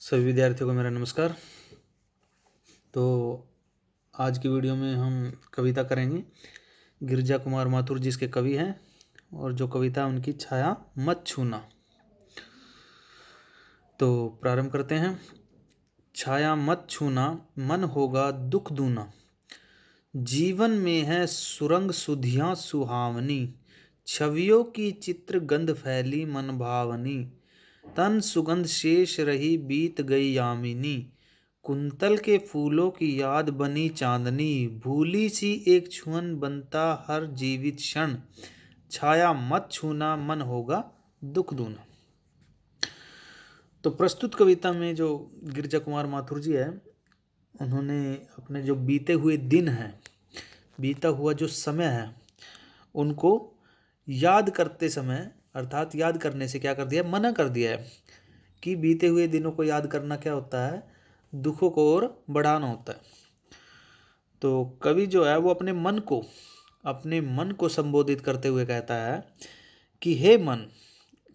सभी विद्यार्थियों को मेरा नमस्कार। तो आज की वीडियो में हम कविता करेंगे। गिरिजा कुमार माथुर जिसके कवि हैं और जो कविता है उनकी छाया मत छूना। तो प्रारंभ करते हैं। छाया मत छूना मन होगा दुख दूना, जीवन में है सुरंग सुधियाँ सुहावनी, छवियों की चित्र गंध फैली मन भावनी, तन सुगंध शेष रही बीत गई यामिनी, कुंतल के फूलों की याद बनी चांदनी, भूली सी एक छुअन बनता हर जीवित क्षण, छाया मत छूना मन होगा दुख दूना। तो प्रस्तुत कविता में जो गिरिजा कुमार माथुर जी है, उन्होंने अपने जो बीते हुए दिन हैं, बीता हुआ जो समय है, उनको याद करते समय अर्थात याद करने से क्या कर दिया, मना कर दिया है कि बीते हुए दिनों को याद करना क्या होता है, दुखों को और बढ़ाना होता है। तो कवि जो है वो अपने मन को संबोधित करते हुए कहता है कि हे मन,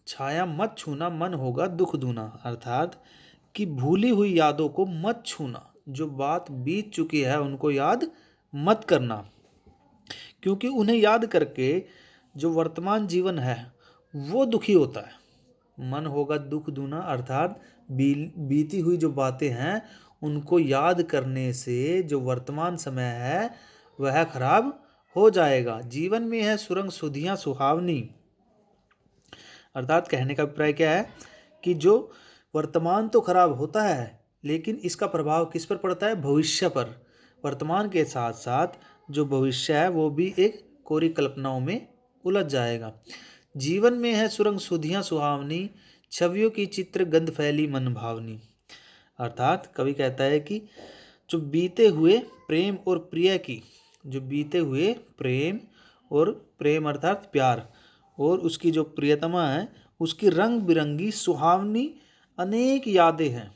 छाया मत छूना मन होगा दुख दूना, अर्थात कि भूली हुई यादों को मत छूना, जो बात बीत चुकी है उनको याद मत करना, क्योंकि उन्हें याद करके जो वर्तमान जीवन है वो दुखी होता है। मन होगा दुख दूना अर्थात बीती हुई जो बातें हैं उनको याद करने से जो वर्तमान समय है वह खराब हो जाएगा। जीवन में है सुरंग सुधियाँ सुहावनी, अर्थात कहने का अभिप्राय क्या है कि जो वर्तमान तो खराब होता है लेकिन इसका प्रभाव किस पर पड़ता है, भविष्य पर। वर्तमान के साथ साथ जो भविष्य है वो भी एक कोरी कल्पनाओं में उलझ जाएगा। जीवन में है सुरंग सुधियाँ सुहावनी, छवियों की चित्र गंध फैली मन भावनी, अर्थात कवि कहता है कि जो बीते हुए प्रेम और प्रिय की, जो बीते हुए प्रेम और प्रेम अर्थात प्यार और उसकी जो प्रियतमा है उसकी रंग बिरंगी सुहावनी अनेक यादें हैं।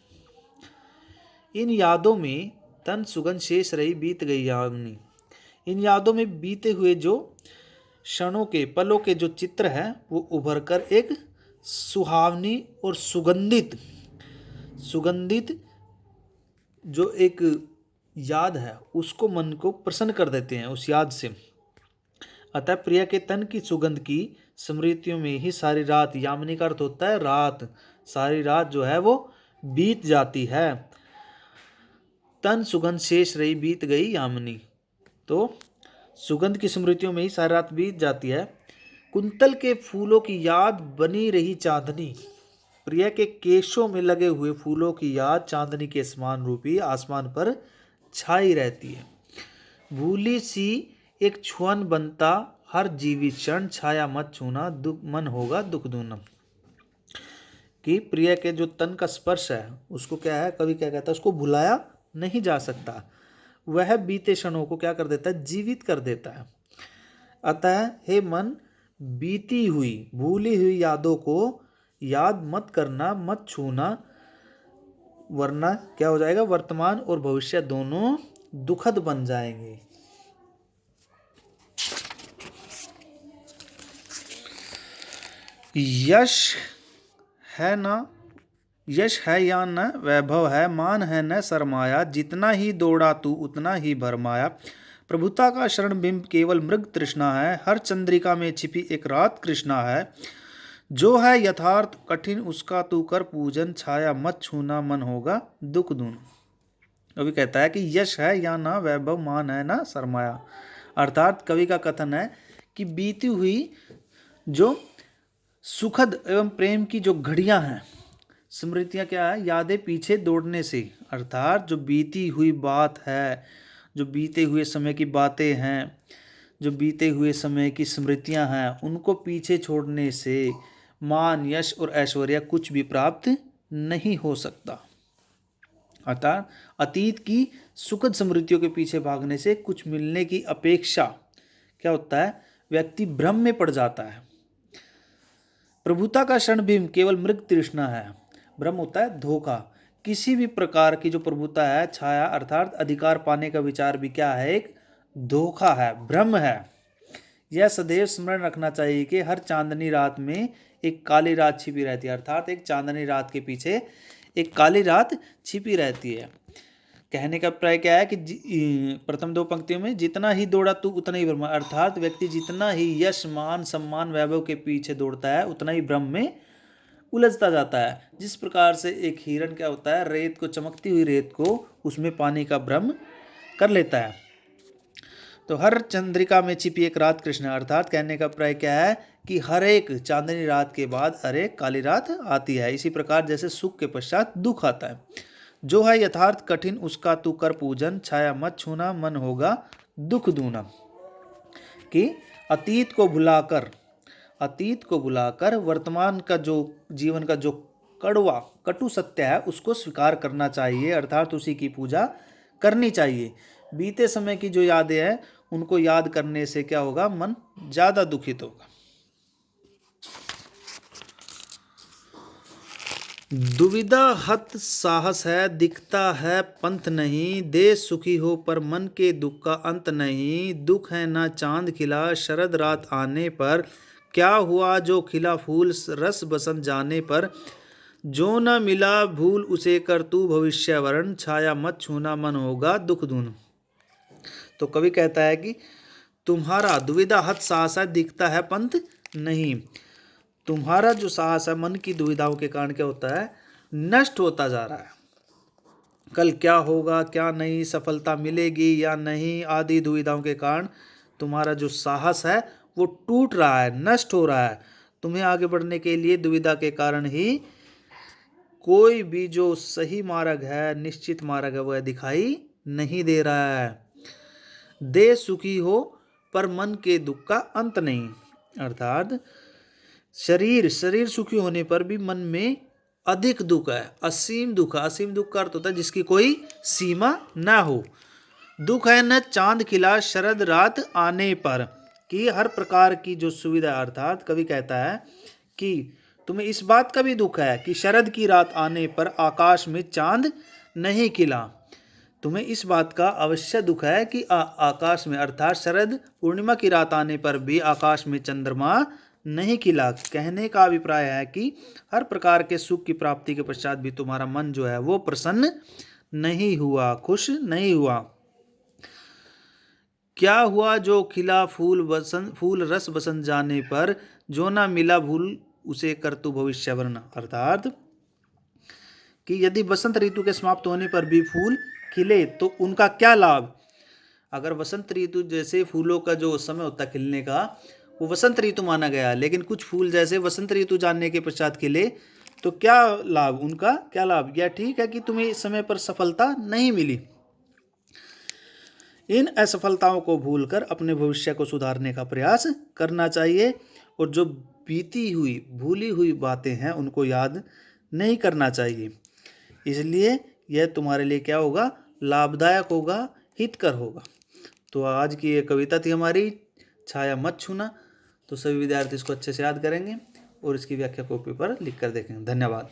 इन यादों में तन सुगंध शेष रही बीत गई यामिनी, इन यादों में बीते हुए जो क्षणों के पलों के जो चित्र हैं वो उभर कर एक सुहावनी और सुगंधित जो एक याद है उसको मन को प्रसन्न कर देते हैं उस याद से। अतः प्रिया के तन की सुगंध की स्मृतियों में ही सारी रात, यामिनी का अर्थ होता है रात, सारी रात जो है वो बीत जाती है। तन सुगंध शेष रही बीत गई यामिनी, तो सुगंध की स्मृतियों में ही सारी रात बीत जाती है। कुंतल के फूलों की याद बनी रही चांदनी, प्रिया के केशों में लगे हुए फूलों की याद चांदनी के समान रूपी आसमान पर छाई रहती है। भूली सी एक छुअन बनता हर जीवित क्षण, छाया मत छूना दुख मन होगा दुख दूना। कि प्रिय के जो तन का स्पर्श है उसको क्या है, कवि क्या कहता है, उसको भुलाया नहीं जा सकता, वह बीते क्षणों को क्या कर देता है, जीवित कर देता है। अतः हे मन, बीती हुई भूली हुई यादों को याद मत करना, मत छूना, वरना क्या हो जाएगा, वर्तमान और भविष्य दोनों दुखद बन जाएंगे। यश है या न वैभव है, मान है न सरमाया, जितना ही दौड़ा तू उतना ही भरमाया, प्रभुता का शरण बिंब केवल मृग तृष्णा है, हर चंद्रिका में छिपी एक रात कृष्णा है, जो है यथार्थ कठिन उसका तू कर पूजन, छाया मत छूना मन होगा दुख दून। कवि कहता है कि यश है या ना वैभव, मान है ना सरमाया, अर्थात कवि का कथन है कि बीती हुई जो सुखद एवं प्रेम की जो घड़ियां हैं, स्मृतियां क्या है, यादें पीछे दौड़ने से, अर्थात जो बीती हुई बात है, जो बीते हुए समय की बातें हैं, जो बीते हुए समय की स्मृतियां हैं, उनको पीछे छोड़ने से मान यश और ऐश्वर्य कुछ भी प्राप्त नहीं हो सकता। अतः अतीत की सुखद स्मृतियों के पीछे भागने से कुछ मिलने की अपेक्षा क्या होता है, व्यक्ति भ्रम में पड़ जाता है। प्रभुता का क्षण भीम केवल मृग तृष्णा है, भ्रम होता है धोखा, किसी भी प्रकार की जो प्रभुता है, छाया अर्थात अधिकार पाने का विचार भी क्या है, एक धोखा है, भ्रम है। यह सदैव स्मरण रखना चाहिए कि हर चांदनी रात में एक काली रात छिपी रहती है, अर्थात एक चांदनी रात के पीछे एक काली रात छिपी रहती है। कहने का प्राय क्या है कि प्रथम दो पंक्तियों में जितना ही दौड़ा तू उतना ही भ्रमा, अर्थात व्यक्ति जितना ही यश मान सम्मान वैभव के पीछे दौड़ता है उतना ही भ्रम में उलझता जाता है। जिस प्रकार से एक हिरण क्या होता है, रेत को, चमकती हुई रेत को उसमें पानी का भ्रम कर लेता है। तो हर चंद्रिका में छिपी एक रात कृष्ण, अर्थात कहने का प्राय क्या है कि हर एक चांदनी रात के बाद हर एक काली रात आती है। इसी प्रकार जैसे सुख के पश्चात दुख आता है। जो है यथार्थ कठिन उसका तू कर पूजन, छाया मत छूना मन होगा दुख दूना। कि अतीत को भुलाकर वर्तमान का जो जीवन का जो कड़वा कटु सत्य है उसको स्वीकार करना चाहिए, अर्थात उसी की पूजा करनी चाहिए। बीते समय की जो यादें हैं उनको याद करने से क्या होगा, मन ज़्यादा दुखित होगा। दुविधा हत साहस है, दिखता है पंथ नहीं, देश सुखी हो पर मन के दुख का अंत नहीं। दुख है ना चांद खिला शरद रात आने पर, क्या हुआ जो खिला फूल रस बसंत जाने पर। जो न मिला भूल उसे कर तू भविष्य वरण, छाया मत छूना मन होगा दुख दून। तो कवि कहता है कि तुम्हारा दुविधा हत साहस है, दिखता है पंथ नहीं। तुम्हारा जो साहस है मन की दुविधाओं के कारण क्या होता है, नष्ट होता जा रहा है। कल क्या होगा क्या नहीं, सफलता मिलेगी या नहीं आदि दुविधाओं के कारण तुम्हारा जो साहस है वो टूट रहा है, नष्ट हो रहा है। तुम्हें आगे बढ़ने के लिए दुविधा के कारण ही कोई भी जो सही मार्ग है, निश्चित मार्ग है, वह दिखाई नहीं दे रहा है। देश सुखी हो पर मन के दुख का अंत नहीं, अर्थात शरीर सुखी होने पर भी मन में अधिक दुख है, असीम दुख है। असीम दुख का अर्थ होता है जिसकी कोई सीमा ना हो। दुख है न चांद खिला शरद रात आने पर, कि हर प्रकार की जो सुविधा, अर्थात कवि कहता है कि तुम्हें इस बात का भी दुख है कि शरद की रात आने पर आकाश में चांद नहीं खिला। तुम्हें इस बात का अवश्य दुख है कि आकाश में, अर्थात शरद पूर्णिमा की रात आने पर भी आकाश में चंद्रमा नहीं खिला। कहने का अभिप्राय है कि हर प्रकार के सुख की प्राप्ति के पश्चात भी तुम्हारा मन जो है वो प्रसन्न नहीं हुआ, खुश नहीं हुआ। क्या हुआ जो खिला फूल रस बसंत जाने पर, जो ना मिला भूल उसे कर तू भविष्य वरण, अर्थात कि यदि बसंत ऋतु के समाप्त होने पर भी फूल खिले तो उनका क्या लाभ। अगर वसंत ऋतु जैसे फूलों का जो समय होता है खिलने का वो वसंत ऋतु माना गया, लेकिन कुछ फूल जैसे वसंत ऋतु जानने के पश्चात खिले तो क्या लाभ, उनका क्या लाभ। यह ठीक है कि तुम्हें इस समय पर सफलता नहीं मिली। इन असफलताओं को भूलकर अपने भविष्य को सुधारने का प्रयास करना चाहिए, और जो बीती हुई भूली हुई बातें हैं उनको याद नहीं करना चाहिए। इसलिए यह तुम्हारे लिए क्या होगा, लाभदायक होगा, हितकर होगा। तो आज की ये कविता थी हमारी, छाया मत छूना। तो सभी विद्यार्थी इसको अच्छे से याद करेंगे और इसकी व्याख्या कॉपी पर लिख कर देखेंगे। धन्यवाद।